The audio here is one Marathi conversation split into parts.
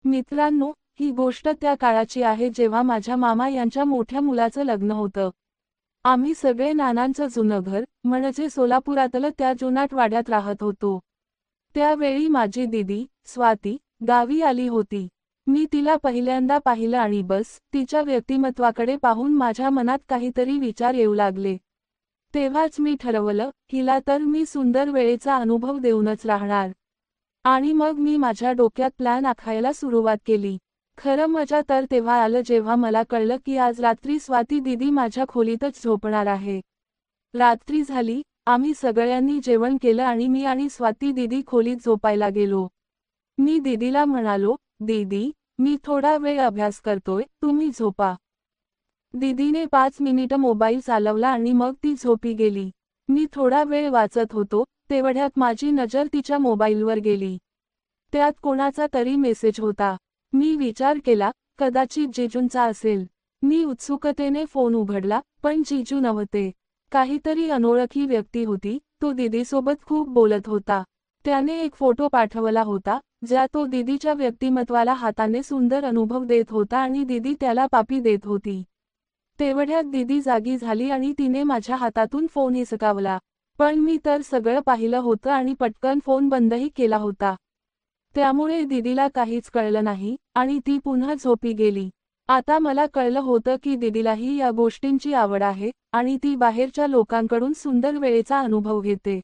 मित्रांनो, ही गोष्ट त्या काळाची आहे जेव्हा माझ्या मामा यांच्या मोठ्या मुलाचं लग्न होतं. आम्ही सगळे नानांचं जुनं घर, म्हणजे सोलापुरातलं त्या जुनाट वाड्यात राहत होतो. त्यावेळी माझी दीदी, स्वाती, गावी आली होती. मी तिला पहिल्यांदा पाहिलं आणि बस, तिच्या व्यक्तिमत्वाकडे पाहून माझ्या मनात काहीतरी विचार येऊ लागले. तेव्हाच मी ठरवलं, हिला तर मी सुंदर वेळेचा अनुभव देऊनच राहणार. आणि मग मी माझ्या डोक्यात प्लॅन आखायला सुरुवात केली. खरं मजा तर तेव्हा आलं जेव्हा मला कळलं की आज रात्री स्वाती दीदी माझ्या खोलीतच झोपणार आहे. रात्री झाली, आम्ही सगळ्यांनी जेवण केलं आणि मी आणि स्वाती दीदी खोलीत झोपायला गेलो. मी दीदीला म्हणालो, दीदी, मी थोडा वेळ अभ्यास करतोय, तुम्ही झोपा. दीदीने 5 मिनिटं मोबाईल चालवला आणि मग ती झोपी गेली. मी थोडा वेळ वाचत होतो, तेवढ्यात माझी नजर तिच्या मोबाईलवर गेली. त्यात कोणाचा तरी मेसेज होता. मी विचार केला, कदाचित जिजूंचा असेल. मी उत्सुकतेने फोन उघडला, पण जिजू नव्हते. काहीतरी अनोळखी व्यक्ती होती, तो दीदीसोबत खूप बोलत होता. त्याने एक फोटो पाठवला होता, ज्यात तो दीदीच्या व्यक्तिमत्वाला हाताने सुंदर अनुभव देत होता आणि दीदी त्याला पापी देत होती. तेवढ्यात दीदी जागी झाली आणि तिने माझ्या हातातून फोन हिसकावला. पण मी तर सगळं पाहिलं होतं आणि पटकन फोन बंदही केला होता. त्यामुळे दीदीला काहीच कळलं नाही आणि ती पुन्हा झोपी गेली. आता मला कळलं होतं की दीदीलाही या गोष्टींची आवड आहे आणि ती बाहेरच्या लोकांकडून सुंदर वेळेचा अनुभव घेते.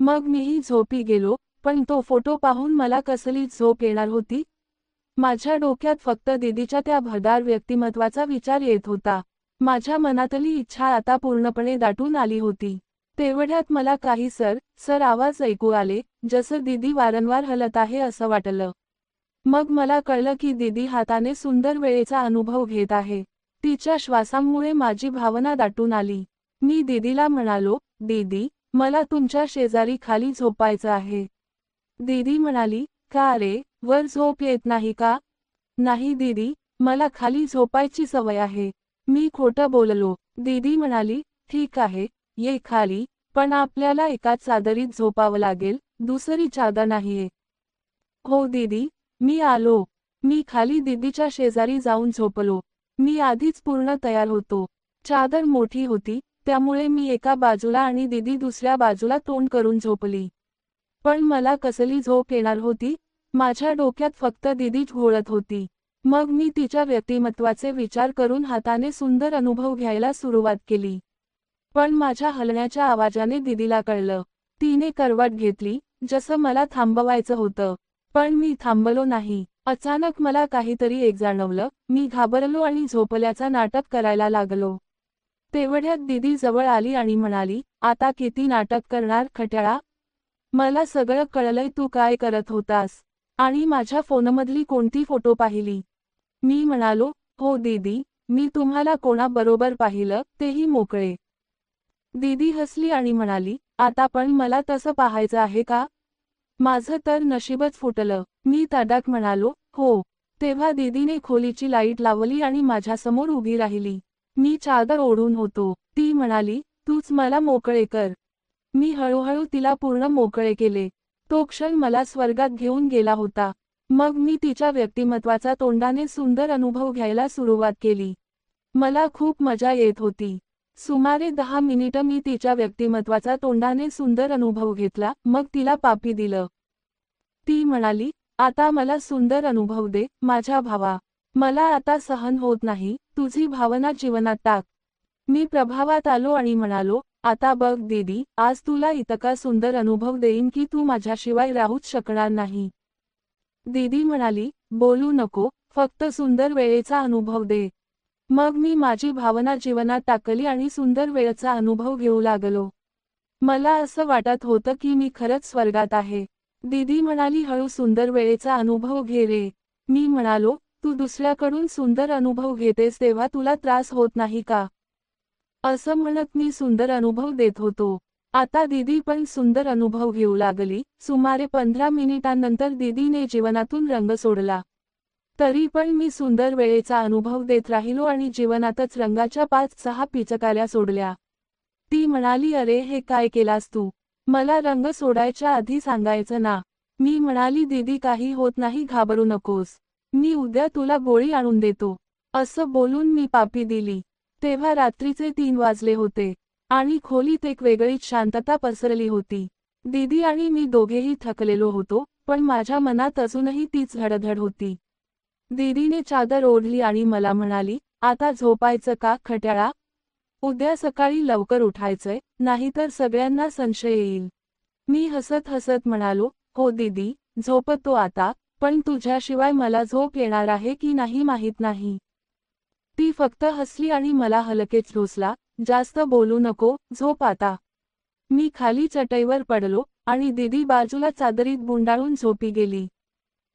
मग मीही झोपी गेलो, पण तो फोटो पाहून मला कसली झोप येणार होती? माझ्या डोक्यात फक्त दीदीच्या त्या भरदार व्यक्तिमत्वाचा विचार येत होता. माझ्या मनातली इच्छा आता पूर्णपणे दाटून आली होती. तेवढ्यात मला काही सर आवाज ऐकू आले, जसं दीदी वारंवार हलत आहे असं वाटलं. मग मला कळलं की दीदी हाताने सुंदर वेळेचा अनुभव घेत आहे. तिच्या श्वासामुळे माझी भावना दाटून आली. मी दीदीला म्हणालो, दीदी, मला तुमच्या शेजारी खाली झोपायचं आहे. दीदी म्हणाली, का रे, वर झोप येत नाही का? नाही दीदी, मला खाली झोपायची सवय आहे. मी खोटं बोललो. दीदी म्हणाली, ठीक आहे, ये खाली, पण आपल्याला एकाच चादरीत झोपावं लागेल, दुसरी चादर नाहीये. हो दीदी, मी आलो. मी खाली दीदीच्या शेजारी जाऊन झोपलो. मी आधीच पूर्ण तयार होतो. चादर मोठी होती, त्यामुळे मी एका बाजूला आणि दीदी दुसऱ्या बाजूला तोंड करून झोपली. पण मला कसली झोप येणार होती? माझ्या डोक्यात फक्त दीदीच घोळत होती. मग मी तिच्या व्यक्तिमत्वाचे विचार करून हाताने सुंदर अनुभव घ्यायला सुरुवात केली. पण माझ्या हलण्याच्या आवाजाने दीदीला कळलं. तिने करवट घेतली, जसं मला थांबवायचं होतं. पण मी थांबलो नाही. अचानक मला काहीतरी एक जाणवलं, मी घाबरलो आणि झोपल्याचा नाटक करायला लागलो. तेवढ्यात दीदी जवळ आली आणि म्हणाली, आता किती नाटक करणार खट्याळा? मला सगळं कळलंय तू काय करत होतास. आणि माझ्या फोनमधली कोणती फोटो पाहिली? मी म्हणालो, हो दीदी, मी तुम्हाला कोणाबरोबर पाहिलं, तेही मोकळे. दीदी हसली आणि म्हणाली, आता पण मला तसं पाहायचं आहे का? माझं तर नशीबच फुटलं. मी तडाक म्हणालो, हो. तेव्हा दीदीने खोलीची लाईट लावली आणि माझ्यासमोर उभी राहिली. मी चादर ओढून होतो. ती म्हणाली, तूच मला मोकळे कर. मी हळूहळू तिला पूर्ण मोकळे केले. तो क्षण मला स्वर्गात घेऊन गेला होता. मग मी तिच्या व्यक्तिमत्वाचा तोंडाने सुंदर अनुभव घ्यायला सुरुवात केली. मला खूप मजा येत होती. सुमारे 10 मिनिटं मी तिच्या व्यक्तिमत्वाचा तोंडाने सुंदर अनुभव घेतला, मग तिला पापी दिलं. ती म्हणाली, आता मला सुंदर अनुभव दे, माझ्या भावा. मला आता सहन होत नाही, तुझी भावना जीवनात टाक. मी प्रभावात आलो आणि म्हणालो, आता बघ दीदी, आज तुला इतका सुंदर अनुभव देईन की तू माझ्याशिवाय राहूच शकणार नाही. दीदी म्हणाली, बोलू नको, फक्त सुंदर वेळेचा अनुभव दे. मग मी माझी भावना जीवनात टाकली आणि सुंदर वेळेचा अनुभव घेऊ लागलो. मला असं वाटत होतं की मी खरंच स्वर्गात आहे. दीदी म्हणाली, हळू सुंदर वेळेचा अनुभव घे रे. मी म्हणालो, तू दुसऱ्याकडून सुंदर अनुभव घेतेस तेव्हा तुला त्रास होत नाही का? असं म्हणत मी सुंदर अनुभव देत होतो. आता दीदी पण सुंदर अनुभव घेऊ लागली. सुमारे 15 मिनिटांनंतर दीदीने जीवनातून रंग सोडला. तरी पण मी सुंदर वेळेचा अनुभव देत राहिलो आणि जीवनातच रंगाच्या 5-6 पिचकाऱ्या सोडल्या. ती म्हणाली, अरे हे काय केलास तू? मला रंग सोडायच्या आधी सांगायचं ना. मी म्हणाली, दीदी काही होत नाही, घाबरू नकोस. मी उद्या तुला गोळी आणून देतो, असं बोलून मी पापी दिली. तेव्हा रात्रीचे 3 वाजले होते आणि खोलीत एक वेगळीच शांतता पसरली होती. दीदी आणि मी दोघेही थकलेलो होतो, पण माझ्या मनात अजूनही तीच धडधड होती. दीदीने चादर ओढली आणि मला म्हणाली, आता झोपायचं का खट्याळा? उद्या सकाळी लवकर उठायचंय, नाहीतर सगळ्यांना संशय येईल. मी हसत हसत म्हणालो, हो दीदी, झोपतो आता, पण तुझ्याशिवाय मला झोप येणार आहे की नाही माहीत नाही. ती फक्त हसली आणि मला हलकेच ढोसला, जास्त बोलू नको, झोप आता. मी खाली चटईवर पडलो आणि दीदी बाजूला चादरीत गुंडाळून झोपी गेली.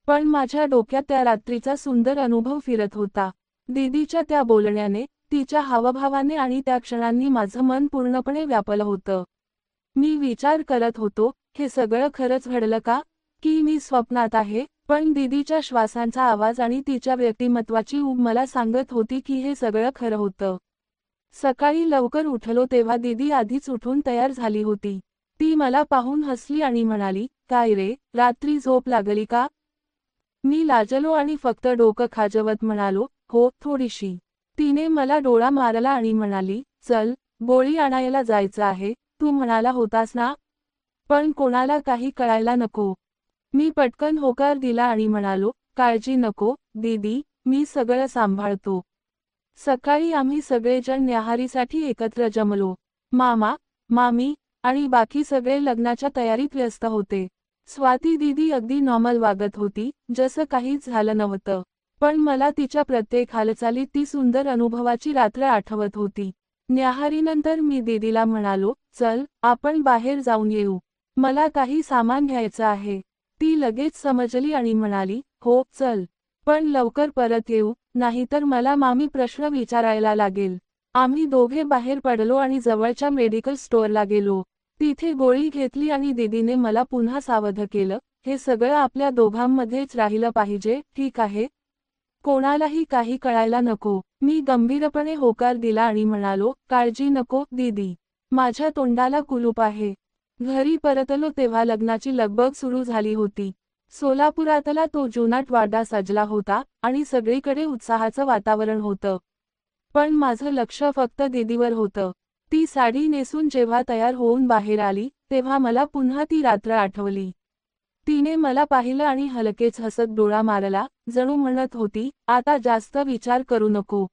पण माझ्या डोक्यात त्या रात्रीचा सुंदर अनुभव फिरत होता. दीदीच्या त्या बोलण्याने, तिच्या हावभावाने आणि त्या क्षणांनी माझं मन पूर्णपणे व्यापलं होतं. मी विचार करत होतो, हे सगळं खरंच घडलं का? की मी स्वप्नात आहे? पण दीदीच्या श्वासांचा आवाज आणि तिच्या व्यक्तिमत्वाची ऊब मला सांगत होती की हे सगळं खरं होतं. सकाळी लवकर उठलो तेव्हा दीदी आधीच उठून तयार झाली होती. ती मला पाहून हसली आणि म्हणाली, काय रे, रात्री झोप लागली का? मी लाजलो आणि फक्त डोकं खाजवत म्हणालो, हो, थोडीशी. तिने मला डोळा मारला आणि म्हणाली, चल, गोळी आणायला जायचं आहे, तू म्हणाला होतास ना? पण कोणाला काही कळायला नको. मी पटकन होकार दिला आणि म्हणालो, काळजी नको, दीदी, मी सगळं सांभाळतो. सकाळी आम्ही सगळेजण न्याहारीसाठी एकत्र जमलो. मामा, मामी आणि बाकी सगळे लग्नाच्या तयारीत व्यस्त होते. स्वाती दीदी अगदी नॉर्मल वागत होती, जसं काहीच झालं नव्हतं. पण मला तिच्या प्रत्येक हालचालीत ती सुंदर अनुभवाची रात्र आठवत होती. न्याहारीनंतर मी दीदीला म्हणालो, चल, आपण बाहेर जाऊन येऊ. मला काही सामान घ्यायचं आहे. ती लगेच समजली आणि म्हणाली, हो, चल. पण लवकर परत येऊ, नाहीतर मला मामी प्रश्न विचारायला लागेल. आम्ही दोघे बाहेर पडलो आणि जवळच्या मेडिकल स्टोअरला गेलो. तिथे गोळी घेतली आणि दीदीने मला पुन्हा सावध केलं, हे सगळं आपल्या दोघांमध्येच राहिलं पाहिजे, ठीक आहे? कोणालाही काही कळायला नको. मी गंभीरपणे होकार दिला आणि म्हणालो, काळजी नको, दीदी. माझ्या तोंडाला कुलूप आहे. घरी परतलो तेव्हा लग्नाची लगबग सुरू झाली होती. सोलापुरातला तो जुनाट वाडा सजला होता आणि सगळीकडे उत्साहाचं वातावरण होतं. पण माझं लक्ष फक्त दीदीवर होतं. ती साडी नेसून जेव्हा तयार होऊन बाहेर आली, तेव्हा मला पुन्हा ती रात्र आठवली. तिने मला पाहिलं आणि हलकेच हसत डोळा मारला, जणू म्हणत होती, आता जास्त विचार करू नको.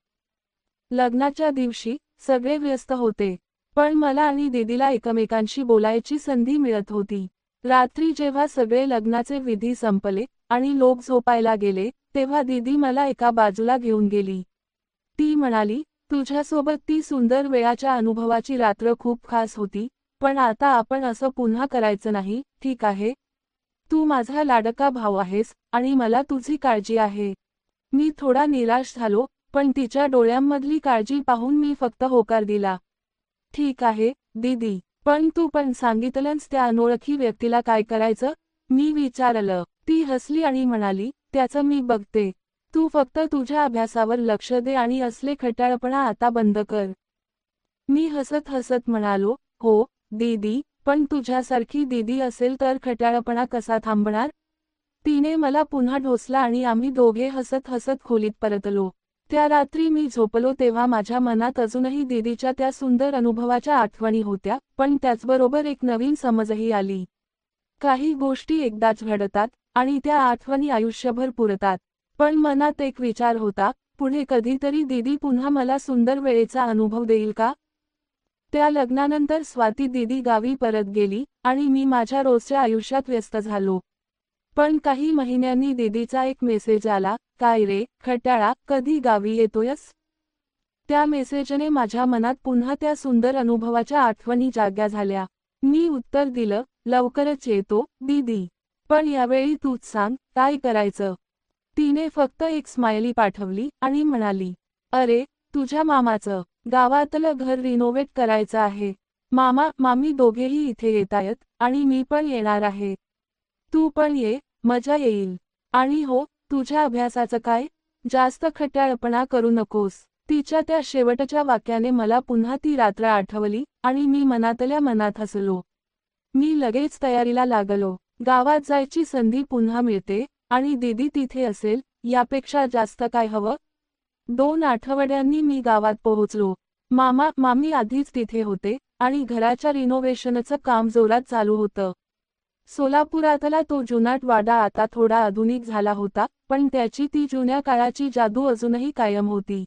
लग्नाच्या दिवशी, सगळे व्यस्त होते. पण मला आणि दीदीला एकमेकांशी बोलायची संधी मिळत होती. रात्री जेव्हा सगळे लग्नाचे विधी संपले आणि लोक झोपायला गेले, तेव्हा दीदी मला एका बाजूला घेऊन गेली. ती म्हणाली, तुझ्यासोबत ती सुंदर वेळाच्या अनुभवाची रात्र खूप खास होती, पण आता आपण असं पुन्हा करायचं नाही, ठीक आहे? तू माझा लाडका भाऊ आहेस आणि मला तुझी काळजी आहे. मी थोडा निराश झालो, पण तिच्या डोळ्यांमधली काळजी पाहून मी फक्त होकार दिला. ठीक आहे, दीदी, पण तू पण सांगितलंस त्या अनोळखी व्यक्तीला काय करायचं? मी विचारलं. ती हसली आणि म्हणाली, त्याचं मी बघते. तू फक्त तुझ्या अभ्यासावर लक्ष दे आणि असले खट्याळपणा आता बंद कर. मी हसत हसत म्हणालो, हो, दीदी, पण तुझ्यासारखी दीदी असेल तर खट्याळपणा कसा थांबणार? तिने मला पुन्हा ढोसला आणि आम्ही दोघे हसत हसत खोलीत परतलो. त्या रात्री मी झोपलो तेव्हा माझ्या मनात अजूनही दीदीच्या त्या सुंदर अनुभवाच्या आठवणी होत्या, पण त्याचबरोबर एक नवीन समजही आली. काही गोष्टी एकदाच घडतात आणि त्या आठवणी आयुष्यभर पुरतात. पण मनात एक विचार होता, पुढे कधीतरी दीदी पुन्हा मला सुंदर वेळेचा अनुभव देईल का? त्या लग्नानंतर स्वाती दीदी गावी परत गेली आणि मी माझ्या रोजच्या आयुष्यात व्यस्त झालो. पण काही महिन्यांनी दीदीचा एक मेसेज आला, काय रे, खट्याळा, कधी गावी येतोयस? त्या मेसेजने माझ्या मनात पुन्हा त्या सुंदर अनुभवाच्या आठवणी जाग्या झाल्या. मी उत्तर दिलं, लवकरच येतो, दीदी. पण यावेळी तूच सांग, काय करायचं? तिने फक्त एक स्माइली पाठवली आणि म्हणाली, अरे, तुझ्या मामाचं गावातलं घर रिनोव्हेट करायचं आहे. मामा मामी दोघेही इथे येतायत आणि मी पण येणार आहे. तू पण ये, मजा येईल. आणि हो, तुझ्या अभ्यासाचं काय? जास्त खट्याळपणा करू नकोस. तिच्या त्या शेवटच्या वाक्याने मला पुन्हा ती रात्र आठवली आणि मी मनातल्या मनात हसलो. मी लगेच तयारीला लागलो. गावात जायची संधी पुन्हा मिळते आणि दीदी तिथे असेल यापेक्षा जास्त काय हवं? 2 आठवड्यांनी मी गावात पोहोचलो. मामा मामी आधीच तिथे होते आणि घराच्या रिनोव्हेशनचं काम जोरात चालू होतं. सोलापुरातला तो जुनाट वाडा आता थोडा आधुनिक झाला होता, पण त्याची ती जुन्या काळाची जादू अजूनही कायम होती.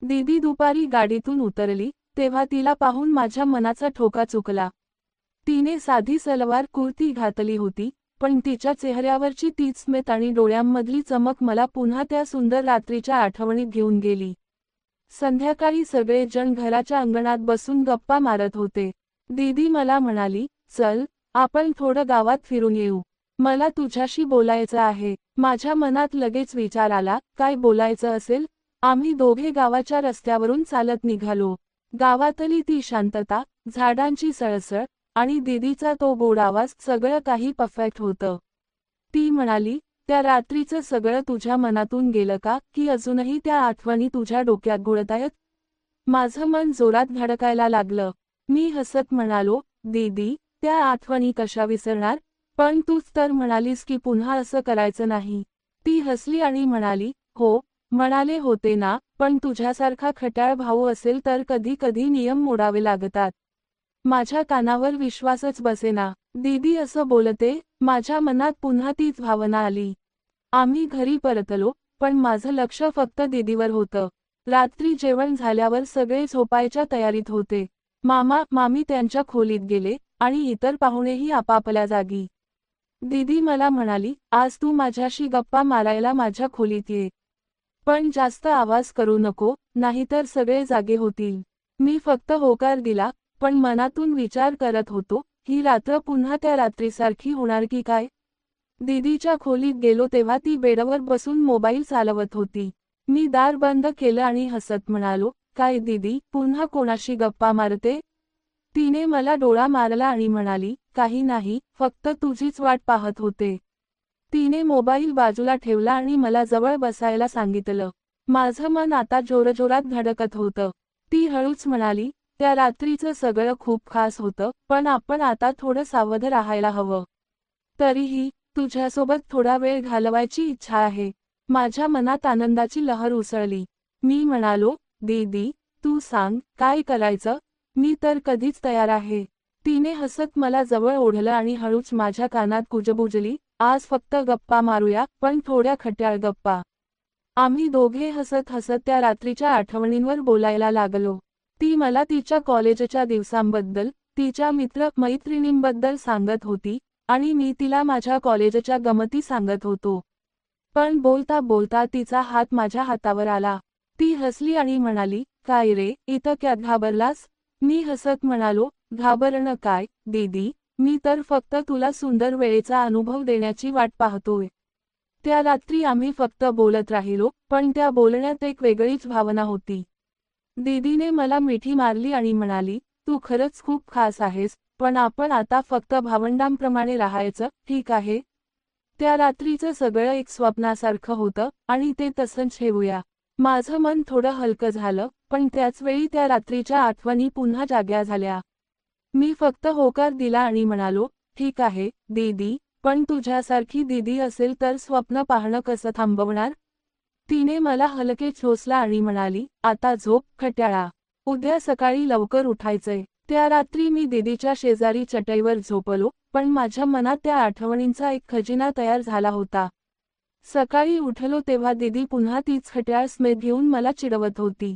दीदी दुपारी गाडीतून उतरली, तेव्हा तिला पाहून माझ्या मनाचा ठोका चुकला. तिने साधी सलवार कुर्ती घातली होती, पण तिच्या चेहऱ्यावरची तीच स्मित आणि डोळ्यांमधली चमक मला पुन्हा त्या सुंदर रात्रीच्या आठवणीत घेऊन गेली. संध्याकाळी सगळे जण घराच्या अंगणात बसून गप्पा मारत होते. दीदी मला म्हणाली, चल, आपण थोडं गावात फिरून येऊ. मला तुझ्याशी बोलायचं आहे. माझ्या मनात लगेच विचार आला, काय बोलायचं असेल? आम्ही दोघे गावाच्या रस्त्यावरून चालत निघालो. गावातली ती शांतता, झाडांची सळसळ आणि दीदीचा तो गोड आवाज, सगळं काही परफेक्ट होतं. ती म्हणाली, त्या रात्रीचं सगळं तुझ्या मनातून गेलं का, की अजूनही त्या आठवणी तुझ्या डोक्यात घोळतायत? माझं मन जोरात धडकायला लागलं. मी हसत म्हणालो, दीदी, त्या आठवणी कशा विसरणार? पण तूच तर म्हणालीस की पुन्हा असं करायचं नाही. ती हसली आणि म्हणाली, हो, म्हणाले होते ना, पण तुझ्यासारखा खट्याळ भाऊ असेल तर कधी कधी नियम मोडावे लागतात. माझ्या कानावर विश्वासच बसेना. दीदी असं बोलते, माझ्या मनात पुन्हा तीच भावना आली. आम्ही घरी परतलो, पण माझं लक्ष फक्त दीदीवर होतं. रात्री जेवण झाल्यावर सगळे झोपायच्या तयारीत होते. मामा मामी त्यांच्या खोलीत गेले आणि इतर पाहुणेही आपापल्या जागी. दीदी मला म्हणाली, आज तू माझ्याशी गप्पा मारायला माझ्या खोलीत ये. पण जास्त आवाज करू नको, नाहीतर सगळे जागे होतील. मी फक्त होकार दिला, पण मनातून विचार करत होतो, ही रात्र पुन्हा त्या रात्रीसारखी होणार की काय? दीदीच्या खोलीत गेलो तेव्हा ती बेडवर बसून मोबाईल चालवत होती. मी दार बंद केलं आणि हसत म्हणालो, काय दीदी, पुन्हा कोणाशी गप्पा मारते? तिने मला डोळा मारला आणि म्हणाली, काही नाही, फक्त तुझीच वाट पाहत होते. तिने मोबाईल बाजूला ठेवला आणि मला जवळ बसायला सांगितलं. माझं मन आता जोरजोरात धडकत होतं. ती हळूच म्हणाली, त्या रात्रीचं सगळं खूप खास होतं, पण आपण आता थोडं सावध राहायला हवं. तरीही, तुझ्यासोबत थोडा वेळ घालवायची इच्छा आहे. माझ्या मनात आनंदाची लहर उसळली. मी म्हणालो, दीदी, तू सांग, काय करायचं? मी तर कधीच तयार आहे. तिने हसत मला जवळ ओढलं आणि हळूच माझ्या कानात कुजबुजली, आज फक्त गप्पा मारूया, पण थोड्या खट्याळ गप्पा. आम्ही दोघे हसत हसत त्या रात्रीच्या आठवणींवर बोलायला लागलो. ती मला तिच्या कॉलेजच्या दिवसांबद्दल, तिच्या मित्र-मैत्रिणींबद्दल सांगत होती आणि मी तिला माझ्या कॉलेजच्या गमती सांगत होतो. पण बोलता बोलता तिचा हात माझ्या हातावर आला. ती हसली आणि म्हणाली, काय रे, इतक्यात घाबरलास? मी हसत म्हणालो, घाबरणं काय, दीदी, मी तर फक्त तुला सुंदर वेळेचा अनुभव देण्याची वाट पाहतोय. त्या रात्री आम्ही फक्त बोलत राहिलो, पण त्या बोलण्यात एक वेगळीच भावना होती. दीदीने मला मिठी मारली आणि म्हणाली, तू खरंच खूप खास आहेस, पण आपण आता फक्त भावंडांप्रमाणे राहायचं, ठीक आहे? त्या रात्रीचं सगळं एक स्वप्नासारखं होतं आणि ते तसंच ठेवूया. माझं मन थोडं हलकं झालं, पण त्याचवेळी त्या रात्रीच्या आठवणी पुन्हा जाग्या झाल्या. मी फक्त होकार दिला आणि म्हणालो, ठीक आहे, दीदी, पण तुझ्यासारखी दीदी असेल तर स्वप्न पाहणं कसं थांबवणार? तिने मला हलके छोसला आणि म्हणाली, आता झोप, खट्याळा. उद्या सकाळी लवकर उठायचंय. त्या रात्री मी दीदीच्या शेजारी चटईवर झोपलो, पण माझ्या मनात त्या आठवणींचा एक खजिना तयार झाला होता. सकाळी उठलो तेव्हा दीदी पुन्हा तीच खट्याळ स्मित घेऊन मला चिडवत होती.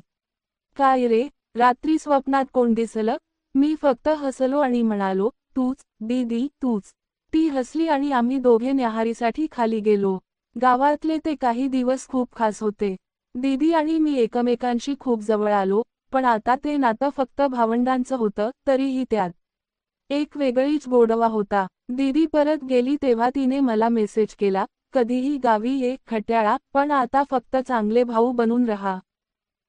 काय रे, रात्री स्वप्नात कोण दिसलं? मी फक्त हसलो आणि म्हणालो, तूच, दीदी, तूच. ती हसली आणि आम्ही दोघे न्याहारीसाठी खाली गेलो. गावातले ते काही दिवस खूप खास होते. दीदी आणि मी एकमेकांशी खूप जवळ आलो, पण आता ते नातं फक्त भावंडांचं होतं, तरीही त्यात एक वेगळीच गोडवा होता. दीदी परत गेली तेव्हा तिने मला मेसेज केला, कधीही गावी ये, खट्याळा, पण आता फक्त चांगले भाऊ बनून राहा.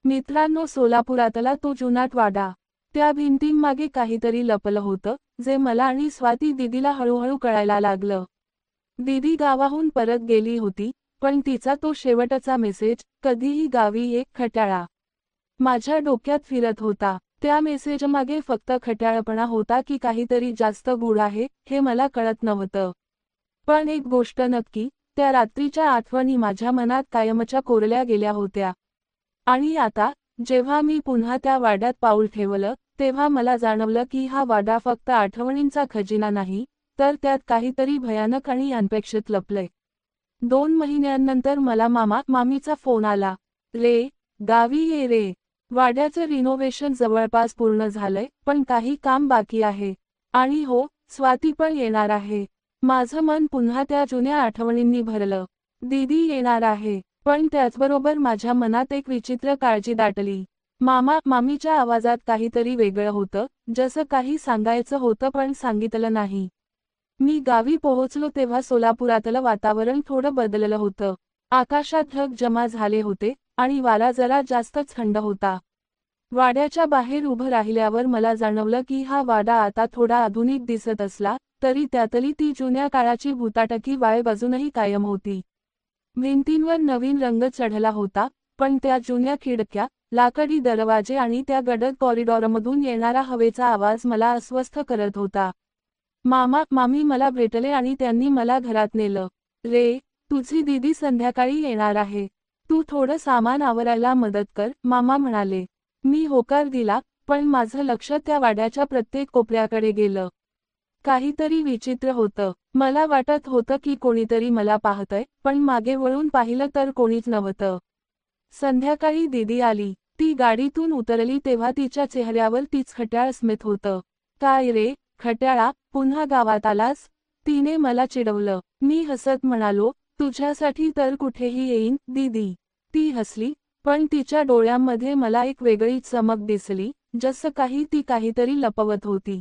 मित्रांनो, सोलापुरातला तो जुनाट वाडा. त्या भिंतींमागे काहीतरी लपलं होतं, जे मला आणि स्वाती दीदीला हळूहळू कळायला लागलं. दीदी गावाहून परत गेली होती, पण तिचा तो शेवटचा मेसेज, कधीही गावी ये, खट्याळा, माझ्या डोक्यात फिरत होता. त्या मेसेजमागे फक्त खट्याळपणा होता की काहीतरी जास्त गूढ आहे, हे मला कळत नव्हतं. पण एक गोष्ट नक्की, त्या रात्रीच्या आठवणी माझ्या मनात कायमच्या कोरल्या गेल्या होत्या. आणि आता जेव्हा मी पुन्हा त्या वाड्यात पाऊल ठेवलं, तेव्हा मला जाणवलं की हा वाडा फक्त आठवणींचा खजिना नाही, तर त्यात काहीतरी भयानक आणि अनपेक्षित लपलंय. 2 महिन्यांनंतर मला मामीचा फोन आला. रे, गावी ये रे. वाड्याचं रिनोव्हेशन जवळपास पूर्ण झालंय, पण काही काम बाकी आहे. आणि हो, स्वाती पण येणार आहे. माझं मन पुन्हा त्या जुन्या आठवणींनी भरलं. दीदी येणार आहे. पण त्याचबरोबर माझ्या मनात एक विचित्र काळजी दाटली. मामीच्या आवाजात काहीतरी वेगळं होतं, जसं काही सांगायचं होतं पण सांगितलं नाही. मी गावी पोहोचलो तेव्हा सोलापुरातलं वातावरण थोडं बदललं होतं. आकाशात ढग जमा झाले होते आणि वारा जरा जास्तच थंड होता. वाड्याच्या बाहेर उभं राहिल्यावर मला जाणवलं की हा वाडा आता थोडा आधुनिक दिसत असला, तरी त्यातली ती जुन्या काळाची भुताटकी वाईब अजूनही कायम होती. भिंतींवर नवीन रंग चढला होता, पण त्या जुन्या खिडक्या, लाकडी दरवाजे आणि त्या गडद कॉरिडॉरमधून येणारा हवेचा आवाज मला अस्वस्थ करत होता. मामी मला भेटले आणि त्यांनी मला घरात नेलं. रे, तुझी दीदी संध्याकाळी येणार आहे. तू थोडं सामान आवरायला मदत कर, मामा म्हणाले. मी होकार दिला, पण माझं लक्ष त्या वाड्याच्या प्रत्येक कोपऱ्याकडे गेलं. काहीतरी विचित्र होतं. मला वाटत होतं की कोणीतरी मला पाहतंय, पण मागे वळून पाहिलं तर कोणीच नव्हतं. संध्याकाळी दीदी आली. ती गाडीतून उतरली तेव्हा तिच्या चेहऱ्यावर तीच खट्याळ स्मित होतं. काय रे, खट्याळा, पुन्हा गावात आलास? तिने मला चिडवलं. मी हसत म्हणालो, तुझ्यासाठी तर कुठेही येईन, दीदी. ती हसली, पण तिच्या डोळ्यांमध्ये मला एक वेगळीच चमक दिसली, जसं काही ती काहीतरी लपवत होती.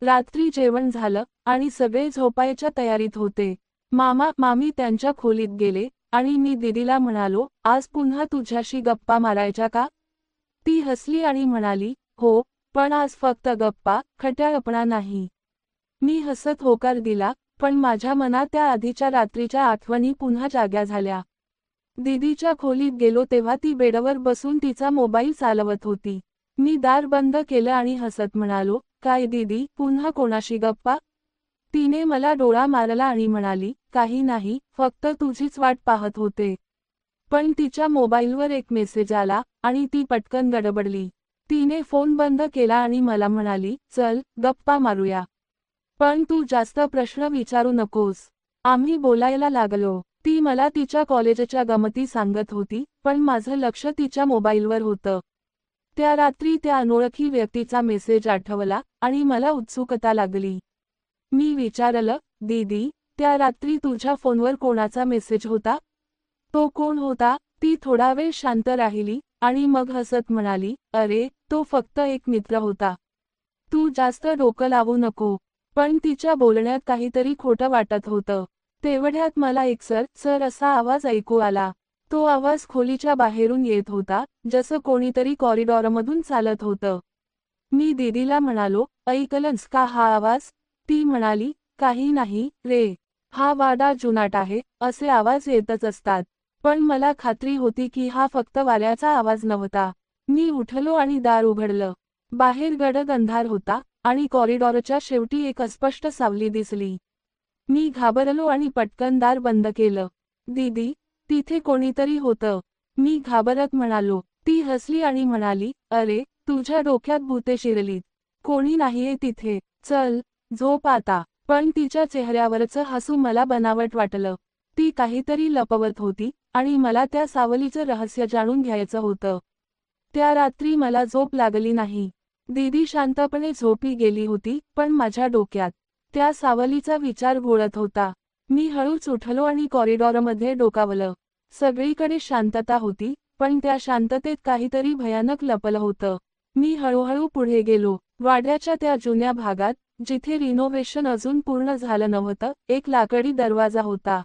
रात्री जेवण झालं आणि सगळे झोपायच्या तयारीत होते. मामी त्यांच्या खोलीत गेले आणि मी दीदीला म्हणालो, आज पुन्हा तुझ्याशी गप्पा मारायच्या का? ती हसली आणि म्हणाली, हो, पण आज फक्त गप्पा, खट्याळपणा नाही. मी हसत होकार दिला, पण माझ्या मनात त्या आधीच्या रात्रीच्या आठवणी पुन्हा जाग्या झाल्या. दीदीच्या खोलीत गेलो तेव्हा ती बेडवर बसून तिचा मोबाईल चालवत होती. मी दार बंद केलं आणि हसत म्हणालो, काय दीदी, पुन्हा कोणाशी गप्पा? तिने मला डोळा मारला आणि म्हणाली, काही नाही, फक्त तुझीच वाट पाहत होते. पण तिच्या मोबाईलवर एक मेसेज आला आणि ती पटकन गडबडली. तिने फोन बंद केला आणि मला म्हणाली, चल, गप्पा मारूया. पण तू जास्त प्रश्न विचारू नकोस. आम्ही बोलायला लागलो. ती मला तिच्या कॉलेजच्या गमती सांगत होती, पण माझं लक्ष तिच्या मोबाईलवर होतं. त्या रात्री त्या अनोळखी व्यक्तीचा मेसेज आठवला आणि मला उत्सुकता लागली. मी विचारलं, दीदी, त्या रात्री तुझ्या फोनवर कोणाचा मेसेज होता? तो कोण होता? ती थोडा वेळ शांत राहिली आणि मग हसत म्हणाली, अरे, तो फक्त एक मित्र होता. तू जास्त डोकं लावू नको. पण तिच्या बोलण्यात काहीतरी खोटं वाटत होतं. तेवढ्यात मला एक सर असा आवाज ऐकू आला. तो आवाज खोलीच्या बाहेरून येत होता, जसं कोणीतरी कॉरिडॉरमधून चालत होतं. मी दीदीला म्हणालो, ऐकलंस का हा आवाज? ती म्हणाली, काही नाही रे. हा वाडा जुनाट आहे, असे आवाज येतच असतात. पण मला खात्री होती की हा फक्त वाऱ्याचा आवाज नव्हता. मी उठलो आणि दार उघडलं. बाहेर गडद अंधार होता आणि कॉरिडॉरच्या शेवटी एक अस्पष्ट सावली दिसली. मी घाबरलो आणि पटकन दार बंद केलं. दीदी, तिथे कोणीतरी होतं. मी घाबरत म्हणालो. ती हसली आणि म्हणाली, अरे, तुझ्या डोक्यात भूते शिरलीत. कोणी नाहीये तिथे, चल, झोप आता. पण तिच्या चेहऱ्यावरचं हसू मला बनावट वाटलं. ती काहीतरी लपवत होती आणि मला त्या सावलीचं रहस्य जाणून घ्यायचं होतं. त्या रात्री मला झोप लागली नाही. दीदी शांतपणे झोपी गेली होती, पण माझ्या डोक्यात त्या सावलीचा विचार घोळत होता. मी हळूच उठलो आणि कॉरिडॉरमध्ये डोकावलं. सगळीकडे शांतता होती, पण त्या शांततेत काहीतरी भयानक लपलं होतं. मी हळूहळू पुढे गेलो. वाड्याच्या त्या जुन्या भागात, जिथे रिनोव्हेशन अजून पूर्ण झालं नव्हतं, एक लाकडी दरवाजा होता.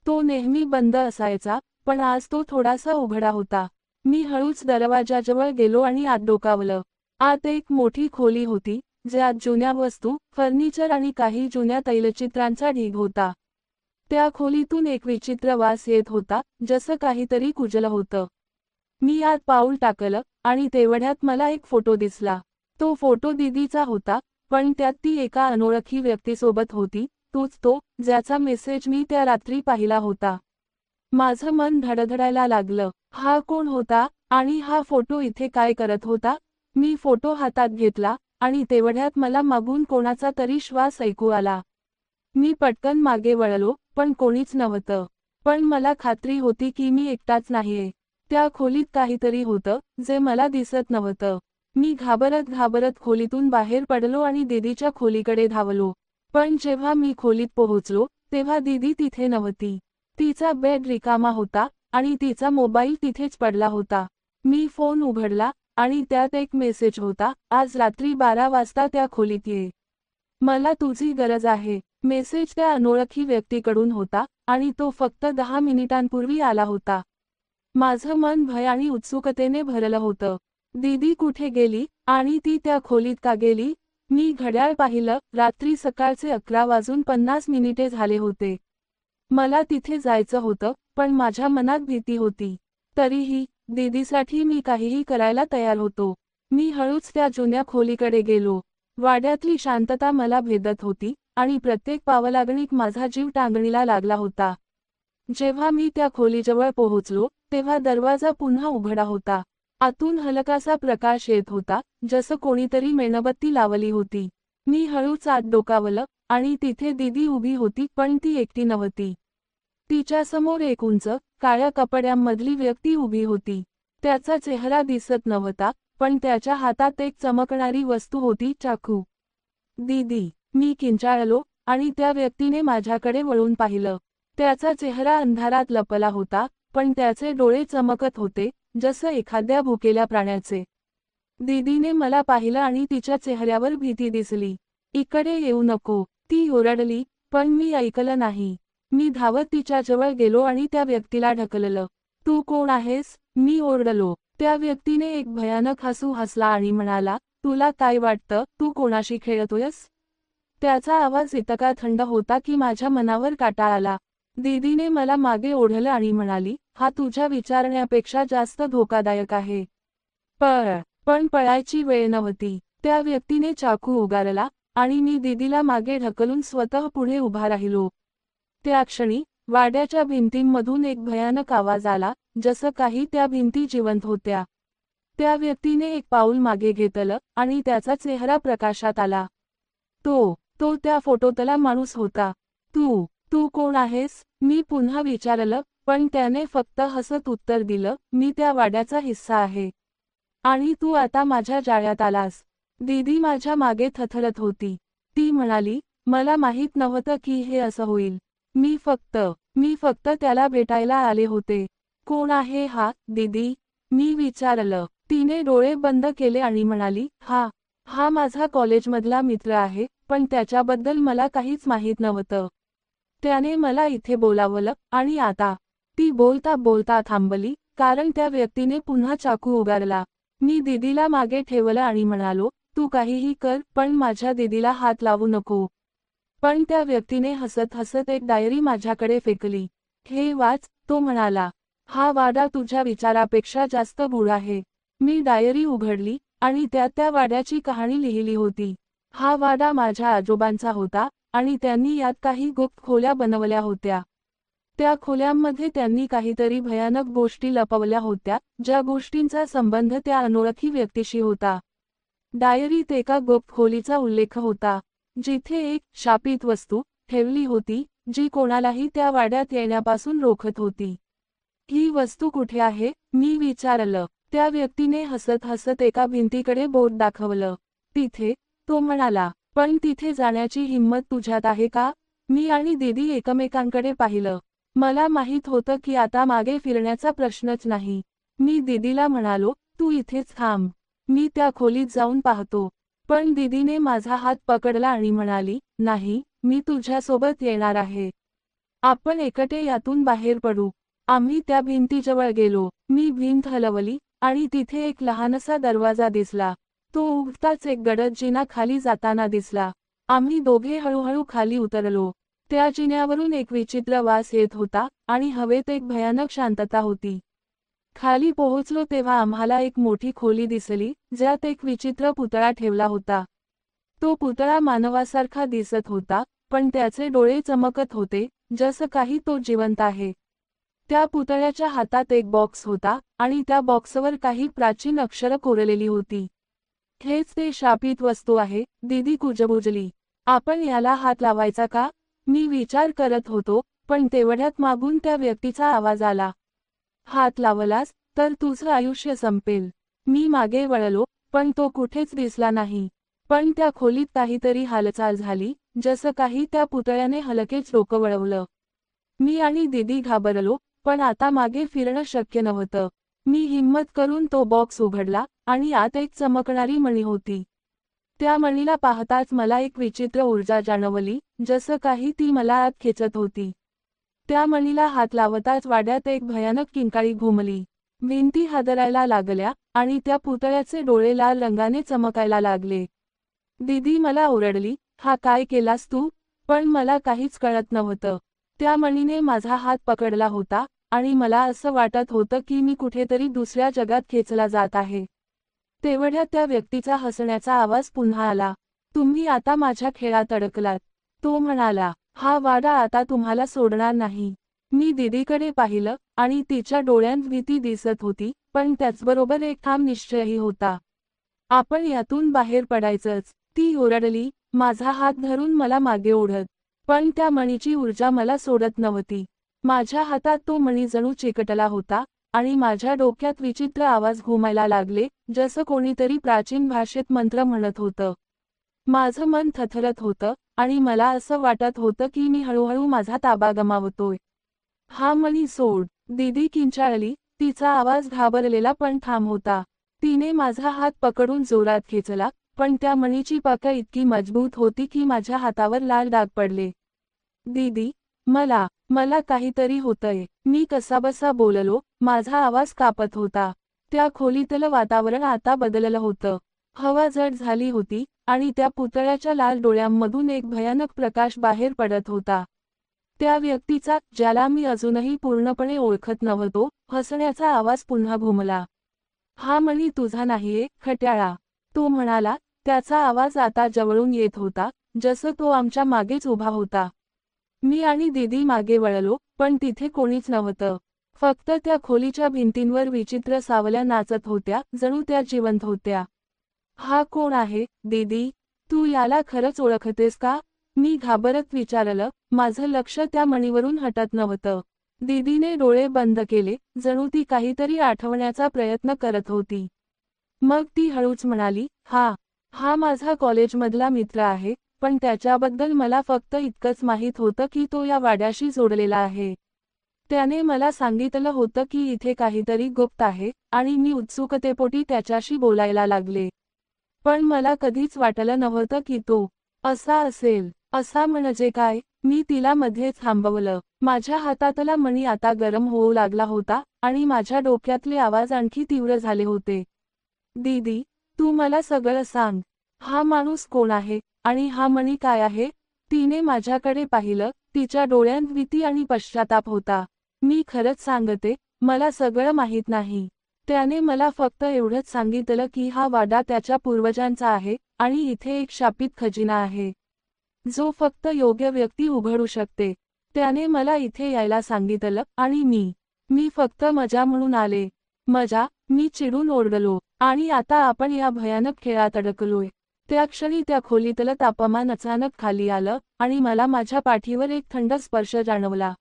तो नेहमी बंद असायचा, पण आज तो थोडासा उघडा होता. मी हळूच दरवाजाजवळ गेलो आणि आत डोकावलं. आत एक मोठी खोली होती, ज्यात जुन्या वस्तू, फर्निचर आणि काही जुन्या तैलचित्रांचा ढीग होता. त्या खोलीतून एक विचित्र वास येत होता, जसं काहीतरी कुजलं होतं. मी आत पाऊल टाकलं आणि तेवढ्यात मला एक फोटो दिसला. तो फोटो दीदीचा होता, पण त्यात ती एका अनोळखी व्यक्तीसोबत होती. तूच तो, ज्याचा मेसेज मी त्या रात्री पाहिला होता. माझं मन धडधडायला लागलं. हा कोण होता आणि हा फोटो इथे काय करत होता? मी फोटो हातात घेतला आणि तेवढ्यात मला मागून कोणाचा तरी श्वास ऐकू आला. मी पटकन मागे वळलो, पण कोणीच नव्हतं. पण मला खात्री होती की मी एकटाच नाहीये. त्या खोलीत काहीतरी होतं, जे मला दिसत नव्हतं. मी घाबरत घाबरत खोलीतून बाहेर पडलो आणि दीदीच्या खोलीकडे धावलो. पण जेव्हा मी खोलीत पोहोचलो, तेव्हा दीदी तिथे नव्हती. तिचा बेड रिकामा होता आणि तिचा मोबाईल तिथेच पडला होता. मी फोन उघडला आणि त्यात एक मेसेज होता, आज रात्री 12 वाजता त्या खोलीत ये. मला तुझी गरज आहे. मेसेज त्या अनोळखी व्यक्तीकडून होता आणि तो फक्त 10 मिनिटांपूर्वी आला होता. माझं मन भय आणि उत्सुकतेने भरलं होतं. दीदी कुठे गेली आणि ती त्या खोलीत का गेली? मी घड्याळ पाहिलं, रात्री सकाळचे 11:50 झाले होते. मला तिथे जायचं होतं, पण माझ्या मनात भीती होती. तरीही, दीदीसाठी मी काहीही करायला तयार होतो. मी हळूच त्या जुन्या खोलीकडे गेलो. वाड्यातली शांतता मला भेदत होती आणि प्रत्येक पावलागणिक माझा जीव टांगणीला लागला होता. जेव्हा मी त्या खोलीजवळ पोहोचलो, तेव्हा दरवाजा पुन्हा उघडा होता. आतून हलकासा प्रकाश येत होता, जसं कोणीतरी मेणबत्ती लावली होती. मी हळूच आत डोकावलं आणि तिथे दीदी उभी होती, पण ती एकटी नव्हती. तिच्यासमोर एक उंच, काळ्या कपड्यांमधली व्यक्ती उभी होती. त्याचा चेहरा दिसत नव्हता, पण त्याच्या हातात एक चमकणारी वस्तू होती, चाकू. दीदी, मी किंचाळलो आणि त्या व्यक्तीने माझ्याकडे वळून पाहिलं. त्याचा चेहरा अंधारात लपला होता, पण त्याचे डोळे चमकत होते, जसं एखाद्या भुकेल्या प्राण्याचे. दीदीने मला पाहिलं आणि तिच्या चेहऱ्यावर भीती दिसली. इकडे येऊ नको, ती ओरडली, पण मी ऐकलं नाही. मी धावत तिच्याजवळ गेलो आणि त्या व्यक्तीला ढकललं. तू कोण आहेस? मी ओरडलो. त्या व्यक्तीने एक भयानक हसू हसला आणि म्हणाला, तुला काय वाटतं, तू कोणाशी खेळतोयस? त्याचा आवाज इतका थंड होता की माझ्या मनावर काटा आला. दीदीने मला मागे ओढलं आणि म्हणाली, हा तुझ्या विचारण्यापेक्षा जास्त धोकादायक आहे. पण पळायची वेळ नव्हती. त्या व्यक्तीने चाकू उगारला आणि मी दीदीला मागे ढकलून स्वतः पुढे उभा राहिलो. त्या क्षणी, वाड्याच्या भिंतींमधून एक भयानक आवाज आला, जसं काही त्या भिंती जिवंत होत्या. त्या व्यक्तीने एक पाऊल मागे घेतलं आणि त्याचा चेहरा प्रकाशात आला. तो त्या फोटोतला माणूस होता. तू कोण आहेस? मी पुन्हा विचारलं, पण त्याने फक्त हसत उत्तर दिलं, मी त्या वाड्याचा हिस्सा आहे. आणि तू आता माझ्या जाळ्यात आलास. दीदी माझ्या मागे थरथरत होती. ती म्हणाली, मला माहीत नव्हतं की हे असं होईल. मी फक्त त्याला भेटायला आले होते. कोण आहे हा, दीदी? मी विचारलं. तिने डोळे बंद केले आणि म्हणाली, हा माझा कॉलेजमधला मित्र आहे, पण त्याच्याबद्दल मला काहीच माहीत नव्हतं. त्याने मला इथे बोलावलं आणि आता. ती बोलता बोलता थांबली, कारण त्या व्यक्तीने पुन्हा चाकू उगारला. मी दीदीला मागे ठेवलं आणि म्हणालो, तू काहीही कर, पण माझ्या दीदीला हात लावू नको. पण त्या व्यक्तीने हसत हसत एक डायरी माझ्याकडे फेकली. हे वाच, तो म्हणाला. हा वाडा तुझ्या विचारापेक्षा जास्त गूढ आहे. मी डायरी उघडली आणि त्यात त्या वाड्याची कहाणी लिहिली होती. हा वाडा माझ्या आजोबांचा होता आणि त्यांनी यात काही गुप्त खोल्या बनवल्या होत्या. त्या खोल्यांमध्ये त्यांनी काहीतरी भयानक गोष्टी लपवल्या होत्या, ज्या गोष्टींचा संबंध त्या अनोळखी व्यक्तीशी होता. डायरीत एका गुप्त खोलीचा उल्लेख होता, जिथे एक शापित वस्तू ठेवली होती, जी कोणालाही त्या वाड्यात येण्यापासून रोखत होती. ही वस्तू कुठे आहे? मी विचारलं. त्या व्यक्तीने हसत हसत एका भिंतीकडे बोट दाखवलं. तिथे, तो म्हणाला. पण तिथे जाण्याची हिंमत तुझ्यात आहे का? मी आणि दीदी एकमेकांकडे पाहिलं. मला माहीत होतं की आता मागे फिरण्याचा प्रश्नच नाही. मी दीदीला म्हणालो, तू इथेच थांब. मी त्या खोलीत जाऊन पाहतो. पण दीदीने माझा हात पकडला आणि म्हणाली, नाही, मी तुझ्यासोबत येणार आहे. आपण एकटे यातून बाहेर पडू. आम्ही त्या भिंतीजवळ गेलो. मी भिंत हलवली आणि तिथे एक लहानसा दरवाजा दिसला. तो उघडताच एक गडद जिना खाली जाताना दिसला. आम्ही दोघे हळूहळू खाली उतरलो. त्या जिन्यावरून एक विचित्र वास येत होता आणि हवेत एक भयानक शांतता होती. खाली पोहोचलो तेव्हा आम्हाला एक मोठी खोली दिसली, ज्यात एक विचित्र पुतळा ठेवला होता. तो पुतळा मानवासारखा दिसत होता, पण त्याचे डोळे चमकत होते, जसं काही तो जिवंत आहे. त्या पुतळ्याच्या हातात एक बॉक्स होता आणि त्या बॉक्सवर काही प्राचीन अक्षरं कोरलेली होती. हेच ते शापित वस्तू आहे, दीदी कुजबुजली. आपण याला हात लावायचा का? मी विचार करत होतो, पण तेवढ्यात मागून त्या व्यक्तीचा आवाज आला. हात लावलास, तर तुझं आयुष्य संपेल. मी मागे वळलो, पण तो कुठेच दिसला नाही. पण त्या खोलीत काहीतरी हालचाल झाली, जसं काही त्या पुतळ्याने हलकेच डोकं वळवलं. मी आणि दीदी घाबरलो, पण आता मागे फिरणं शक्य नव्हतं. मी हिम्मत करून तो बॉक्स उघडला, आणि आत एक चमकणारी मणी होती. त्या मणीला पाहताच मला एक विचित्र ऊर्जा जाणवली, जसं काही ती मला आत खेचत होती. त्या मणीला हात लावताच वाड्यात एक भयानक किंकाळी घुमली. भिंती हादरायला लागल्या, आणि त्या पुतळ्याचे डोळे लाल रंगाने चमकायला लागले. दीदी मला ओरडली, हा काय केलास तू? पण मला काहीच कळत नव्हतं. त्या मणीने माझा हात पकडला होता, आणि मला असं वाटत होतं की मी कुठेतरी दुसऱ्या जगात खेचला जात आहे. तेवढ्यात त्या व्यक्तीचा हसण्याचा आवाज पुन्हा आला. तुम्ही आता माझ्या खेळात अडकलात. तो म्हणाला, हा वाडा आता तुम्हाला सोडणार नाही. मी दीदीकडे पाहिलं, आणि तिच्या डोळ्यांत भीती दिसत होती, पण त्याचबरोबर एक ठाम निश्चयही होता. आपण यातून बाहेर पडायचंच. ती ओरडली, माझा हात धरून मला मागे ओढत. पण त्या मणीची ऊर्जा मला सोडत नव्हती. माझ्या हातात तो मणी जणू चिकटला होता, आणि माझ्या डोक्यात विचित्र आवाज घुमायला लागले, जसं कोणीतरी प्राचीन भाषेत मंत्र म्हणत होतं. माझं मन थरथरत होतं, आणि मला असं वाटत होतं की मी हळूहळू माझा ताबा गमावतोय. हा मणी सोड, दीदी किंचाळली, तिचा आवाज घाबरलेला पण ठाम होता. तिने माझा हात पकडून जोरात खेचला, पण त्या मणीची पाकळ इतकी मजबूत होती की माझ्या हातावर लाल डाग पडले. दीदी, मला काहीतरी होतंय. मी कसाबसा बोललो, माझा आवाज कापत होता. त्या खोलीतलं वातावरण आता बदललं होतं. हवा जड झाली होती, आणि त्या पुतळ्याच्या लाल डोळ्यांमधून एक भयानक प्रकाश बाहेर पडत होता. त्या व्यक्तीचा, ज्याला मी अजूनही पूर्णपणे ओळखत नव्हतो, हसण्याचा आवाज पुन्हा घुमला. हा मणी तुझा नाहीये, खट्याळा. तो म्हणाला, त्याचा आवाज आता जवळून येत होता, जसं तो आमच्या मागेच उभा होता. मी आणि दीदी मागे वळलो, पण तिथे कोणीच नव्हतं. फक्त त्या खोलीच्या भिंतींवर विचित्र सावल्या नाचत होत्या, जणू त्या जिवंत होत्या. हा कोण आहे, दीदी? तू याला खरंच ओळखतेस का? मी घाबरत विचारलं, माझं लक्ष त्या मणीवरून हटत नव्हतं. दीदीने डोळे बंद केले, जणू ती काहीतरी आठवण्याचा प्रयत्न करत होती. मग ती हळूच म्हणाली, हा माझा कॉलेजमधला मित्र आहे, पण त्याच्याबद्दल मला फक्त इतकंच माहीत होतं की तो या वाड्याशी जोडलेला आहे. त्याने मला सांगितलं होतं की इथे काहीतरी गुप्त आहे, आणि मी उत्सुकतेपोटी त्याच्याशी बोलायला लागले. पण मला कधीच वाटलं नव्हतं की तो असा असेल. असा म्हणजे काय? मी तिला मध्येच थांबवलं. माझ्या हातातला मणी आता गरम होऊ लागला होता, आणि माझ्या डोक्यातले आवाज आणखी तीव्र झाले होते. दीदी, तू मला सगळं सांग. हा माणूस कोण आहे, आणि हा मणी काय आहे? तिने माझ्याकडे पाहिलं, तिच्या डोळ्यांत भीती आणि पश्चाताप होता. मी खरंच सांगते, मला सगळं माहीत नाही. त्याने मला फक्त एवढंच सांगितलं की हा वाडा त्याच्या पूर्वजांचा आहे, आणि इथे एक शापित खजिना आहे, जो फक्त योग्य व्यक्ती उघडू शकते. त्याने मला इथे यायला सांगितलं, आणि मी फक्त मजा म्हणून आले. मजा? मी चिडून ओरडलो. आणि आता आपण या भयानक खेळात अडकलोय. त्या क्षणी त्या खोलीतलं तापमान अचानक खाली आलं, आणि मला माझ्या पाठीवर एक थंड स्पर्श जाणवला.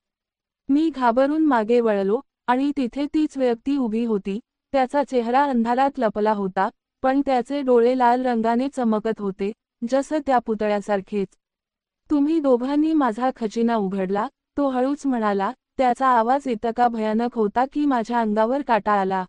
मी घाबरून मागे वळलो, आणि तिथे तीच व्यक्ती उभी होती. त्याचा चेहरा अंधारात लपला होता, पण त्याचे डोळे लाल रंगाने चमकत होते, जसं त्या पुतळ्यासारखेच. तुम्ही दोघांनी माझा खजिना उघडला, तो हळूच म्हणाला. त्याचा आवाज इतका भयानक होता की माझ्या अंगावर काटा आला.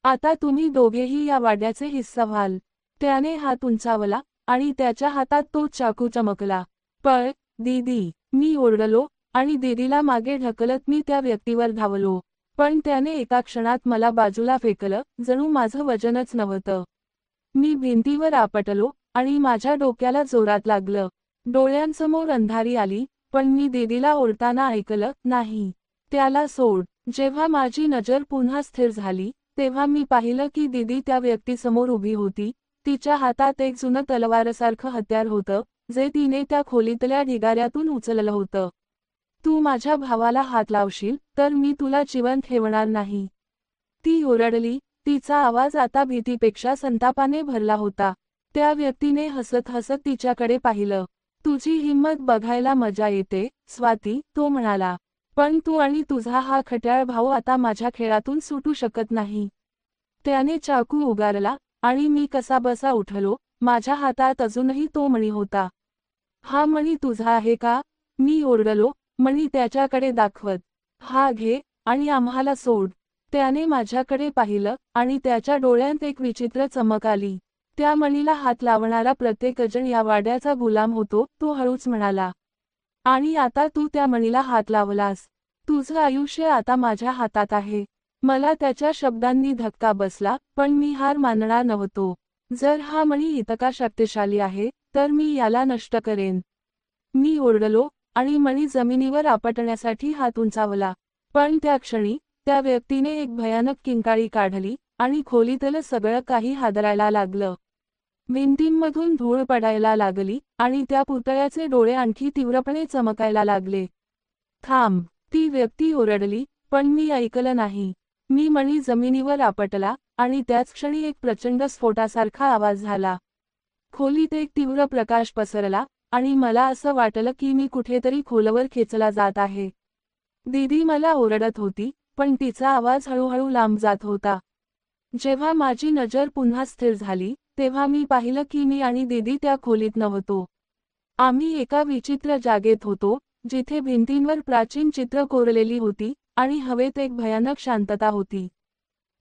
आता तुम्ही दोघेही या वाड्याचे हिस्सा व्हाल. त्याने हात उंचावला, आणि त्याच्या हातात तो चाकू चमकला. पळ, दीदी, मी ओरडलो, आणि दीदीला मागे ढकलत मी त्या व्यक्तीवर धावलो. पण त्याने एका क्षणात मला बाजूला फेकलं, जणू माझं वजनच नव्हतं. मी भिंतीवर आपटलो, आणि माझ्या डोक्याला जोरात लागलं. डोळ्यांसमोर अंधारी आली, पण मी दीदीला ओरडताना ऐकलं, नाही, त्याला सोड. जेव्हा माझी नजर पुन्हा स्थिर झाली, तेव्हा मी पाहिलं की दीदी त्या व्यक्तीसमोर उभी होती. तिच्या हातात एक जुनं तलवारसारखं हत्यार होतं, जे तिने त्या खोलीतल्या ढिगाऱ्यातून उचललं होतं. तू माझ्या भावाला हात लावशील तर मी तुला जिवंत ठेवणार नाही. ती ओरडली. तिचा आवाज आता भीतीपेक्षा संतापाने भरला होता. त्या व्यक्तीने हसत हसत तिच्याकडे पाहिलं. तुझी हिंमत बघायला मजा येते, स्वाती, तो म्हणाला. पण तू आणि तुझा हा खट्याळ भाऊ आता माझ्या खेळातून सुटू शकत नाही. त्याने चाकू उगारला आणि मी कसाबसा उठलो. माझ्या हातात अजूनही तो मणी होता. हा मणी तुझा आहे का? मी ओरडलो, मणी त्याच्याकडे दाखवत. हा घे आणि आम्हाला सोड. त्याने माझ्याकडे पाहिलं आणि त्याच्या डोळ्यात एक विचित्र चमक आली. त्या मणीला हात लावणारा प्रत्येकजण या वाड्याचा गुलाम होतो, तो हळूच म्हणाला. आणि आता तू त्या मणीला हात लावलास. तुझं आयुष्य आता माझ्या हातात आहे. मला त्याच्या शब्दांनी धक्का बसला, पण मी हार मानणार नव्हतो. जर हा मणी इतका शक्तिशाली आहे, तर मी याला नष्ट करेन. मी ओरडलो आणि मणी जमिनीवर आपटण्यासाठी हात उंचावला. पण त्या क्षणी त्या व्यक्तीने एक भयानक किंकाळी काढली आणि खोलीतलं सगळं काही हादरायला लागलं. भिंतींमधून धूळ पडायला लागली आणि त्या पुतळ्याचे डोळे आणखी तीव्रपणे चमकायला लागले. थांब, ती व्यक्ती ओरडली, पण मी ऐकलं नाही. मी मणी जमिनीवर आपटला आणि त्याच क्षणी एक प्रचंड स्फोटासारखा आवाज झाला. खोलीत एक तीव्र प्रकाश पसरला आणि मला असं वाटलं की मी कुठेतरी खोलवर खेचला जात आहे. दीदी मला ओरडत होती, पण तिचा आवाज हळूहळू लांब जात होता. जेव्हा माझी नजर पुन्हा स्थिर झाली, तेव्हा मी पाहिलं की मी आणि दीदी त्या खोलीत नव्हतो. आम्ही एका विचित्र जागेत होतो, जिथे भिंतींवर प्राचीन चित्र कोरलेली होती आणि हवेत एक भयानक शांतता होती.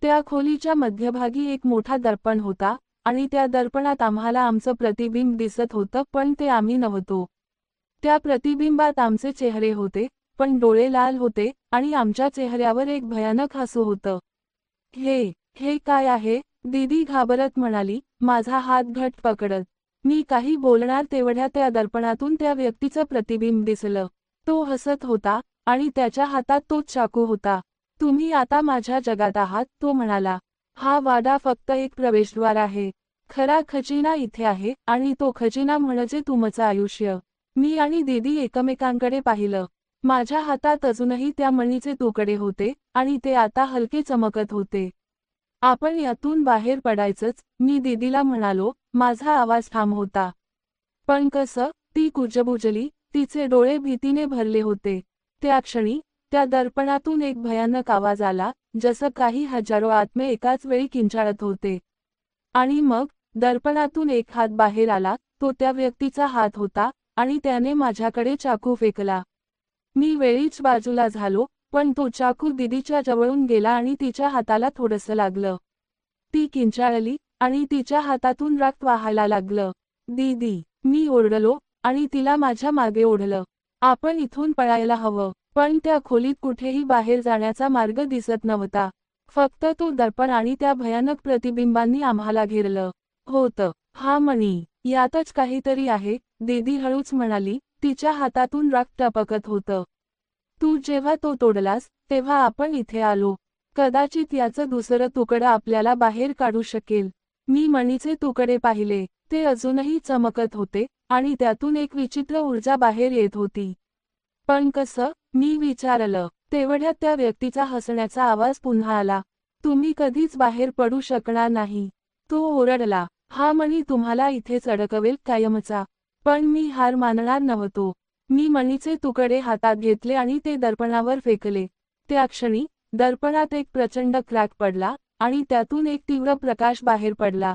त्या खोलीच्या मध्यभागी एक मोठा दर्पण होता आणि त्या दर्पणात आम्हाला आमचं प्रतिबिंब दिसत होतं, पण ते आम्ही नव्हतो. त्या प्रतिबिंबात आमचे चेहरे होते, पण डोळे लाल होते आणि आमच्या चेहऱ्यावर एक भयानक हसू होतं. हे काय आहे? दीदी घाबरत म्हणाली, माझा हात घट्ट पकडत. मी काही बोलणार तेवढ्या त्या दर्पणातून त्या व्यक्तीचं प्रतिबिंब दिसलं. तो हसत होता आणि त्याच्या हातात तोच चाकू होता. तुम्ही आता माझ्या जगात आहात, तो म्हणाला. हा वाडा फक्त एक प्रवेशद्वार आहे. खरा खजिना इथे आहे आणि तो खजिना म्हणजे तुमचं आयुष्य. मी आणि दीदी एकमेकांकडे पाहिलं. माझ्या हातात अजूनही त्या मणीचे तुकडे होते आणि ते आता हलके चमकत होते. आपण यातून बाहेर पडायचंच, मी दीदीला म्हणालो. माझा आवाज ठाम होता. पण कसं? ती कुजबुजली, तिचे डोळे भीतीने भरले होते. त्या क्षणी त्या दर्पणातून एक भयानक आवाज आला, जसं काही हजारो आत्मे एकाच वेळी किंचाळत होते. आणि मग दर्पणातून एक हात बाहेर आला. तो त्या व्यक्तीचा हात होता आणि त्याने माझ्याकडे चाकू फेकला. मी वेळीच बाजूला झालो, पण तो चाकू दीदीच्या जवळून गेला आणि तिच्या हाताला थोडंसं लागलं. ती किंचाळली आणि तिच्या हातातून रक्त वाहायला लागलं. दीदी, मी ओरडलो आणि तिला माझ्या मागे ओढलं. आपण इथून पळायला हवं. पण त्या खोलीत कुठेही बाहेर जाण्याचा मार्ग दिसत नव्हता. फक्त तो दर्पण आणि त्या भयानक प्रतिबिंबांनी आम्हाला घेरलं होतं. हा मणी, यातच काहीतरी आहे, दीदी हळूच म्हणाली, तिच्या हातातून रक्त टपकत होतं. तू जेव्हा तो तोडलास, तेव्हा आपण इथे आलो. कदाचित याचं दुसरं तुकडं आपल्याला बाहेर काढू शकेल. मी मणीचे तुकडे पाहिले, ते अजूनही चमकत होते आणि त्यातून एक विचित्र ऊर्जा बाहेर येत होती. पण कसं? मी विचारलं. तेवढ्यात त्या व्यक्तीचा हसण्याचा आवाज पुन्हा आला. तुम्ही कधीच बाहेर पडू शकणार नाही. तो ओरडला. हा मणी तुम्हाला इथेच अडकवेल कायमचा. पण मी हार मानणार नव्हतो. मी मणीचे तुकडे हातात घेतले आणि ते दर्पणावर फेकले. त्या क्षणी दर्पणात एक प्रचंड क्रॅक पडला आणि त्यातून एक तीव्र प्रकाश बाहेर पडला.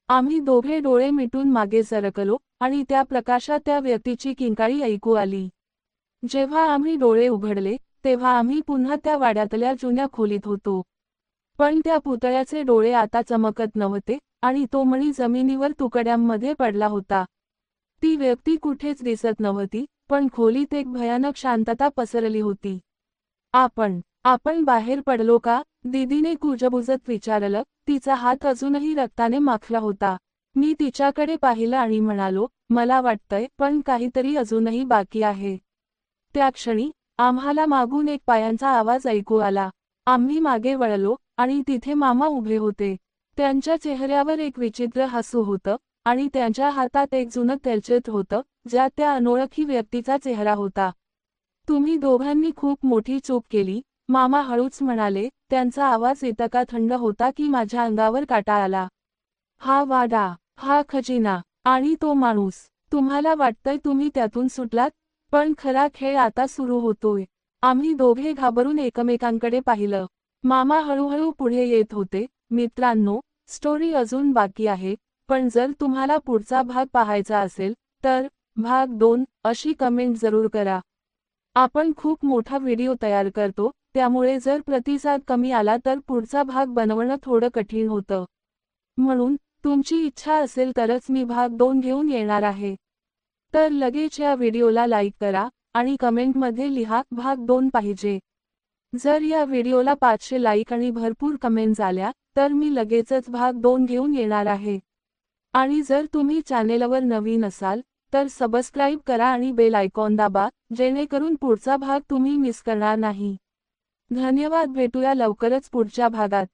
आम्ही दोघे डोळे मिटून मागे सरकलो आणि त्या प्रकाशात त्या व्यक्तीची किंकाळी ऐकू आली. जेव्हा आम्ही डोळे उघडले, तेव्हा आम्ही पुन्हा त्या वाड्यातल्या जुन्या खोलीत होतो. पण त्या पुतळ्याचे डोळे आता चमकत नव्हते आणि तो मणी जमिनीवर तुकड्यांमध्ये पडला होता. ती व्यक्ती कुठेच दिसत नव्हती, पण खोलीत एक भयानक शांतता पसरली होती. आपण बाहेर पडलो का? दीदीने कुजबुजत विचारलं. तिचा हात अजूनही रक्ताने माखला होता. मी तिच्याकडे पाहिलं आणि म्हणालो, मला वाटतंय, पण काहीतरी अजूनही बाकी आहे. त्या क्षणी आम्हाला मागून एक पायांचा आवाज ऐकू आला. आम्ही मागे वळलो आणि तिथे मामा उभे होते. त्यांच्या चेहऱ्यावर एक विचित्र हसू होतं आणि त्यांच्या हातात एक जुनं तलछट होतं, ज्यात त्या अनोळखी व्यक्तीचा चेहरा होता. तुम्ही दोघांनी खूप मोठी चूक केली, मामा हळूच म्हणाले, त्यांचा आवाज इतका थंड होता की माझ्या अंगावर काटा आला. हा वाडा, हा खजिना, आणि तो माणूस, तुम्हाला वाटतंय तुम्ही त्यातून सुटलात? पण खरा खेळ आता सुरू होतोय. आम्ही दोघे घाबरून एकमेकांकडे पाहिलं. मामा हळूहळू पुढे येत होते, मित्रांनो, स्टोरी अजून बाकी आहे, पण जर तुम्हाला पुढचा भाग पाहायचा असेल, तर भाग 2 अशी कमेंट जरूर करा. आपण खूप मोठा व्हिडिओ तयार करतो, त्यामुळे जर प्रतिसाद कमी आला तर पुढचा भाग बनवणं थोडं कठीण होतं. म्हणून, तुमची इच्छा असेल तरच मी भाग 2 घेऊन येणार आहे. तर लगेच या व्हिडिओला लाईक करा, आणि कमेंटमध्ये लिहा भाग 2 पाहिजे. जर या व्हिडिओला 500 लाईक आणि भरपूर कमेंट्स आल्या, तर मी लगेचच भाग 2 घेऊन येणार आहे. आणि जर तुम्ही चॅनेलवर नवीन असाल, तर सबस्क्राईब करा आणि बेल आयकॉन दाबा, जेणेकरून पुढचा भाग तुम्ही मिस करणार नाही. धन्यवाद, भेटूया लवकरच पुढच्या भागात.